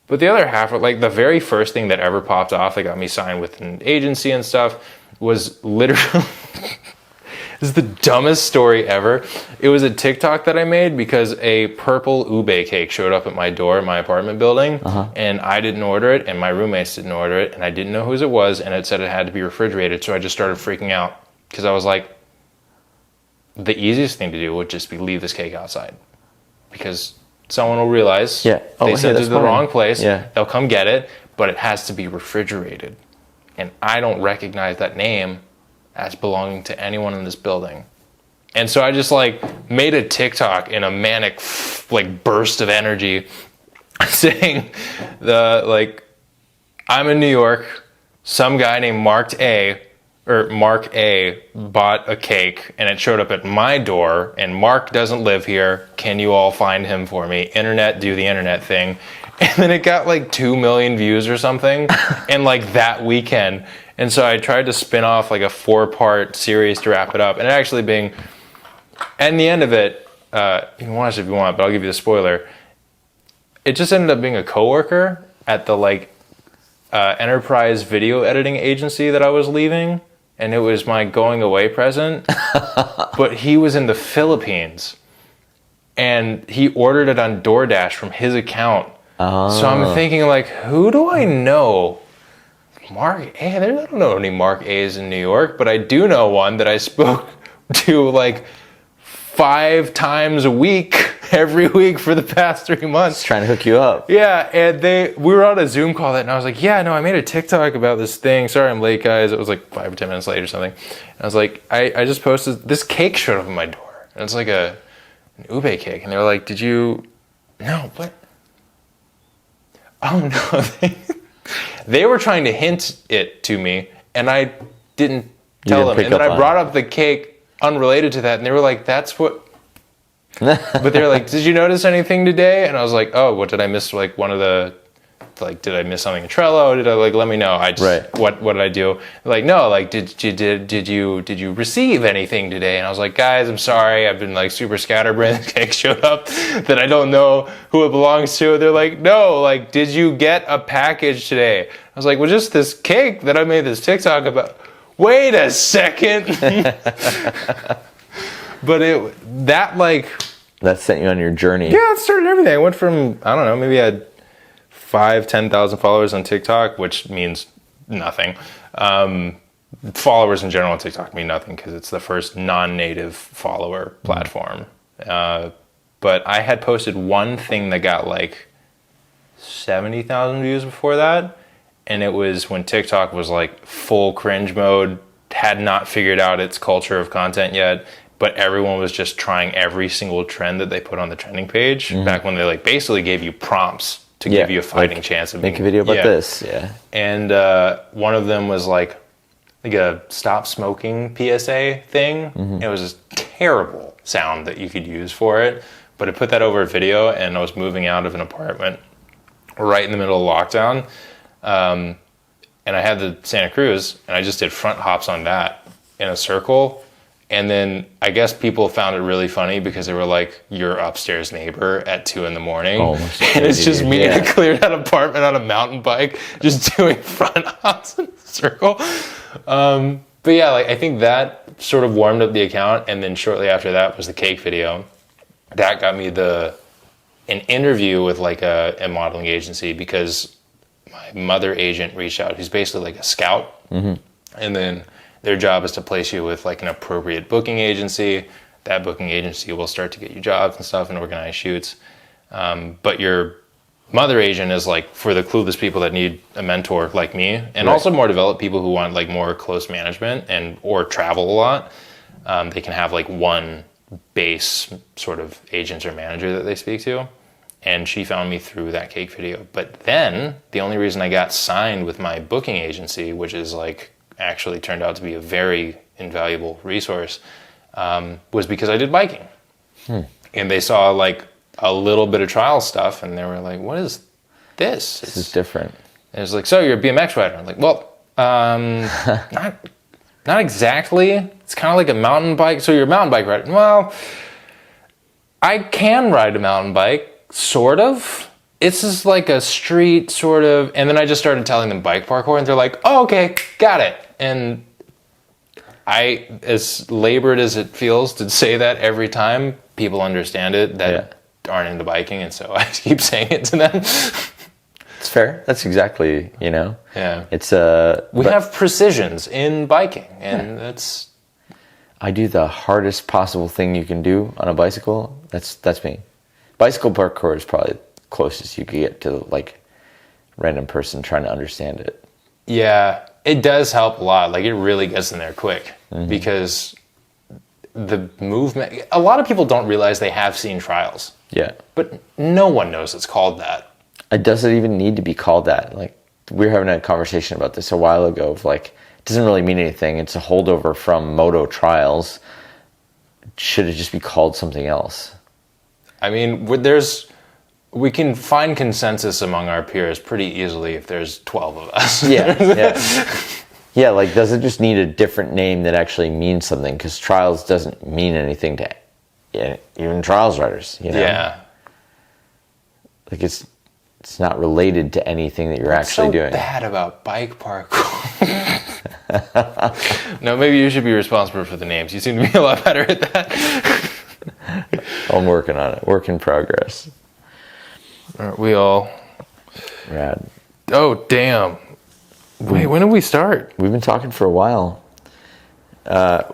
But the other half are like the very first thing that ever popped off that got me signed with an agency and stuff was literally this is the dumbest story ever. It was a TikTok that I made because a purple ube cake showed up at my door in my apartment building, and I didn't order it, and my roommates didn't order it, and I didn't know whose it was, and it said it had to be refrigerated, so I just started freaking out because I was like, the easiest thing to do would just be leave this cake outside because someone will realize they sent it to the wrong place. Yeah. They'll come get it, but it has to be refrigerated, and I don't recognize that name as belonging to anyone in this building. And so I just like made a TikTok in a manic like burst of energy saying I'm in New York, some guy named Mark A bought a cake and it showed up at my door, and Mark doesn't live here. Can you all find him for me? Internet, do the internet thing. And then it got like 2 million views or something in like that weekend. And so I tried to spin off like a 4-part series to wrap it up. And it actually being, and the end of it, you can watch it if you want, but I'll give you the spoiler. It just ended up being a coworker at the like enterprise video editing agency that I was leaving. And it was my going away present. But he was in the Philippines. And he ordered it on DoorDash from his account. So I'm thinking like, who do I know? Mark A. I don't know any Mark A's in New York, but I do know one that I spoke to like 5 times a week, every week for the past 3 months. Just trying to hook you up. Yeah, and we were on a Zoom call that, and I was like, yeah, no, I made a TikTok about this thing. Sorry I'm late, guys. It was like 5 or 10 minutes late or something. And I was like, I just posted, this cake showed up at my door. And it's like an ube cake. And they were like, did you, no, what? Oh, no, they were trying to hint it to me, and I didn't tell them. And then I brought up the cake unrelated to that, and they were like, that's what... But they were like, did you notice anything today? And I was like, oh, what did I miss? Like one of the... Like, did I miss something in Trello? Did I like, let me know. I just, what did I do? Like, no, like, did you receive anything today? And I was like, guys, I'm sorry. I've been like super scatterbrained. This cake showed up that I don't know who it belongs to. They're like, no, like, did you get a package today? I was like, well, just this cake that I made this TikTok about. Wait a second. But that sent you on your journey. Yeah, it started everything. I went from, I don't know, maybe I had 10,000 followers on TikTok, which means nothing. Followers in general on TikTok mean nothing because it's the first non-native follower platform. But I had posted one thing that got like 70,000 views before that. And it was when TikTok was like full cringe mode, had not figured out its culture of content yet. But everyone was just trying every single trend that they put on the trending page back when they like basically gave you prompts to give you a fighting chance of make a video about this. Yeah. And one of them was like a stop smoking PSA thing. It was a terrible sound that you could use for it, but I put that over a video, and I was moving out of an apartment right in the middle of lockdown. And I had the Santa Cruz, and I just did front hops on that in a circle. And then I guess people found it really funny because they were like, your upstairs neighbor at 2 a.m. And it's just me in a cleared out apartment on a mountain bike, just doing front hops in a circle. But yeah, like I think that sort of warmed up the account. And then shortly after that was the cake video. That got me an interview with like a modeling agency because my mother agent reached out, who's basically like a scout. And then their job is to place you with like an appropriate booking agency. That booking agency will start to get you jobs and stuff and organize shoots. But your mother agent is like for the clueless people that need a mentor like me, and also more developed people who want like more close management or travel a lot. They can have like one base sort of agent or manager that they speak to. And she found me through that cake video. But then the only reason I got signed with my booking agency, which is like actually turned out to be a very invaluable resource, was because I did biking. And they saw like a little bit of trial stuff, and they were like, what is this? This is different. And it's like, so you're a BMX rider? I'm like, well, Not exactly. It's kind of like a mountain bike. So you're a mountain bike rider. Well, I can ride a mountain bike, sort of. It's just like a street, sort of. And then I just started telling them bike parkour, and they're like, oh, okay, got it. And as labored as it feels to say that every time, people understand it that aren't into biking, and so I keep saying it to them. It's fair. That's exactly, Yeah. It's we have precisions in biking, and that's... I do the hardest possible thing you can do on a bicycle. That's me. Bicycle parkour is probably the closest you could get to like random person trying to understand it. Yeah, it does help a lot. Like, it really gets in there quick because the movement... A lot of people don't realize they have seen trials. Yeah. But no one knows it's called that. It doesn't even need to be called that. Like, we were having a conversation about this a while ago of like, it doesn't really mean anything. It's a holdover from moto trials. Should it just be called something else? I mean, we can find consensus among our peers pretty easily if there's 12 of us. Yeah, like, does it just need a different name that actually means something? Because trials doesn't mean anything to even trials riders, Yeah. Like, it's not related to anything that you're actually doing. What's so bad about bike parkour? No, maybe you should be responsible for the names. You seem to be a lot better at that. I'm working on it. Work in progress. Aren't we all? Rad. Oh, damn. Wait, when did we start? We've been talking for a while.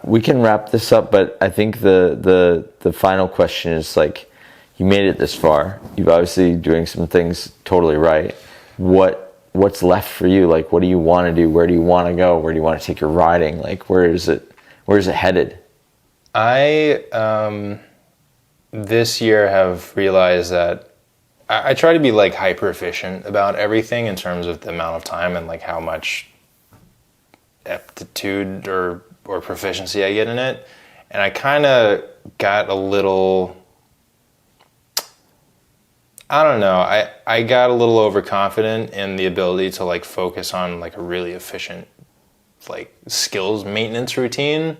We can wrap this up, but I think the final question is, like, you made it this far. You've obviously doing some things totally right. What's left for you? Like, what do you want to do? Where do you want to go? Where do you want to take your riding? Like, where's it headed? I this year have realized that I try to be like hyper efficient about everything in terms of the amount of time and like how much aptitude or proficiency I get in it. And I kind of got a little, I don't know, I got a little overconfident in the ability to like focus on like a really efficient like skills maintenance routine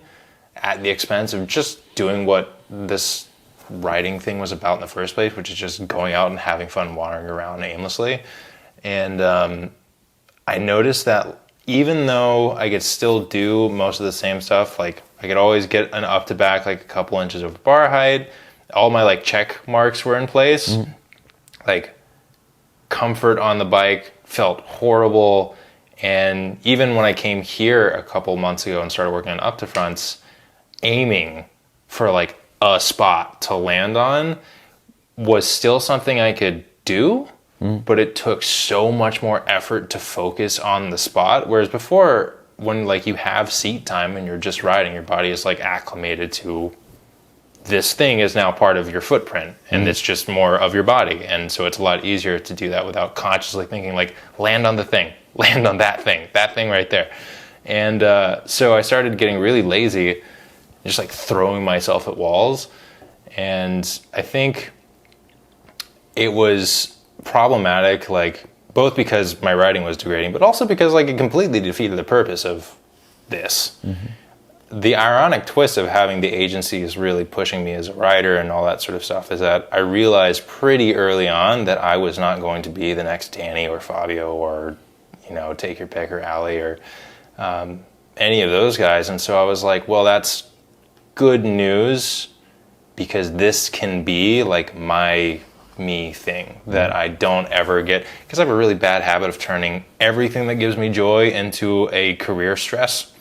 at the expense of just doing what this writing thing was about in the first place, which is just going out and having fun wandering around aimlessly. And I noticed that even though I could still do most of the same stuff, like I could always get an up to back like a couple inches of bar height, all my like check marks were in place. Like, comfort on the bike felt horrible. And even when I came here a couple months ago and started working on up to fronts, aiming for like a spot to land on was still something I could do, but it took so much more effort to focus on the spot. Whereas before, when like you have seat time and you're just riding, your body is like acclimated to this thing is now part of your footprint and it's just more of your body. And so it's a lot easier to do that without consciously thinking like, land on the thing, land on that thing right there. And so I started getting really lazy, just like throwing myself at walls. And I think it was problematic, like both because my writing was degrading, but also because like it completely defeated the purpose of this. The ironic twist of having the agencies really pushing me as a writer and all that sort of stuff is that I realized pretty early on that I was not going to be the next Danny or Fabio or, take your pick, or Ali or any of those guys. And so I was like, well, that's good news because this can be like my me thing that I don't ever get, because I have a really bad habit of turning everything that gives me joy into a career stress.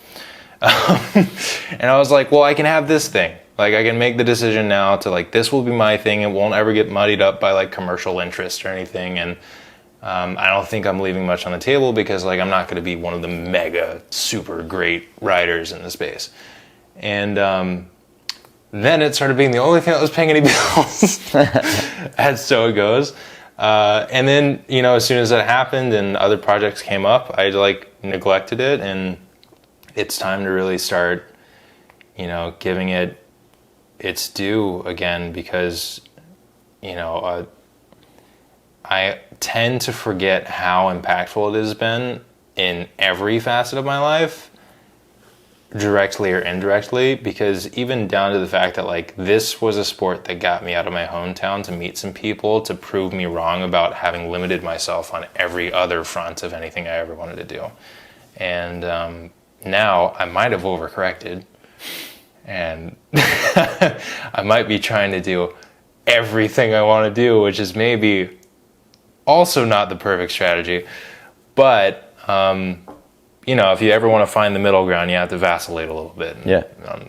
And I was like, well, I can have this thing. Like, I can make the decision now to like, this will be my thing. It won't ever get muddied up by like commercial interest or anything. And I don't think I'm leaving much on the table because like, I'm not going to be one of the mega super great writers in the space. And then it started being the only thing that was paying any bills. And so it goes. And then, as soon as that happened and other projects came up, I like neglected it, and it's time to really start, giving it its due again, because, I tend to forget how impactful it has been in every facet of my life, directly or indirectly, because even down to the fact that like this was a sport that got me out of my hometown to meet some people, to prove me wrong about having limited myself on every other front of anything I ever wanted to do. And now I might have overcorrected, and I might be trying to do everything I want to do, which is maybe also not the perfect strategy. But you know, if you ever want to find the middle ground, you have to vacillate a little bit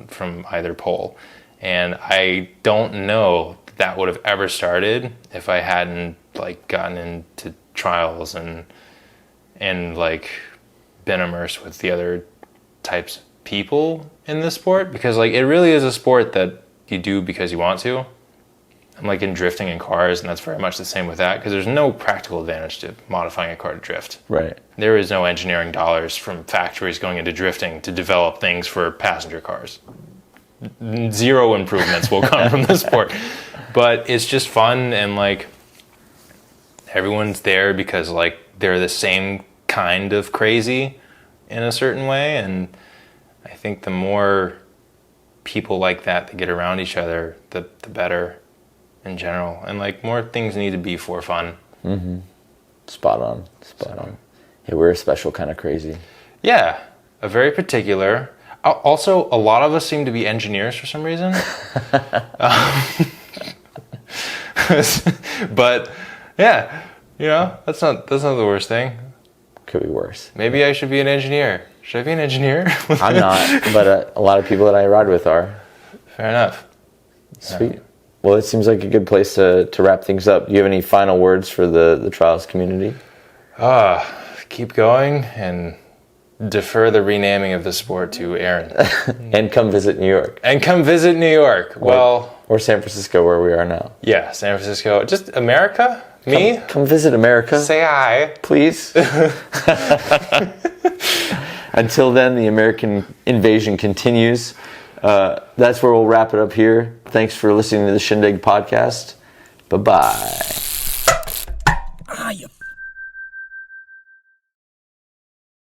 from either pole. And I don't know that would have ever started if I hadn't like gotten into trials and like been immersed with the other types of people in this sport, because like it really is a sport that you do because you want to. I'm like in drifting in cars, and that's very much the same with that, because there's no practical advantage to modifying a car to drift. Right. There is no engineering dollars from factories going into drifting to develop things for passenger cars. Zero improvements will come from the sport. But it's just fun, and like everyone's there because like they're the same kind of crazy in a certain way, and I think the more people like that get around each other, the better in general. And like more things need to be for fun. Mm-hmm. Spot on. Hey, we're a special kind of crazy. Yeah, a very particular. Also, a lot of us seem to be engineers for some reason. But yeah, you know, that's not the worst thing. Could be worse. Maybe I should be an engineer. Should I be an engineer? I'm not, but a lot of people that I ride with are. Fair enough. Sweet. Well, it seems like a good place to wrap things up. Do you have any final words for the trials community? Keep going and defer the renaming of the sport to Aaron. And come visit New York. Or San Francisco, where we are now. Yeah, San Francisco. Just America? Me? Come visit America. Say hi. Please. Until then, the American invasion continues. That's where we'll wrap it up here. Thanks for listening to the Shindig podcast. Bye-bye.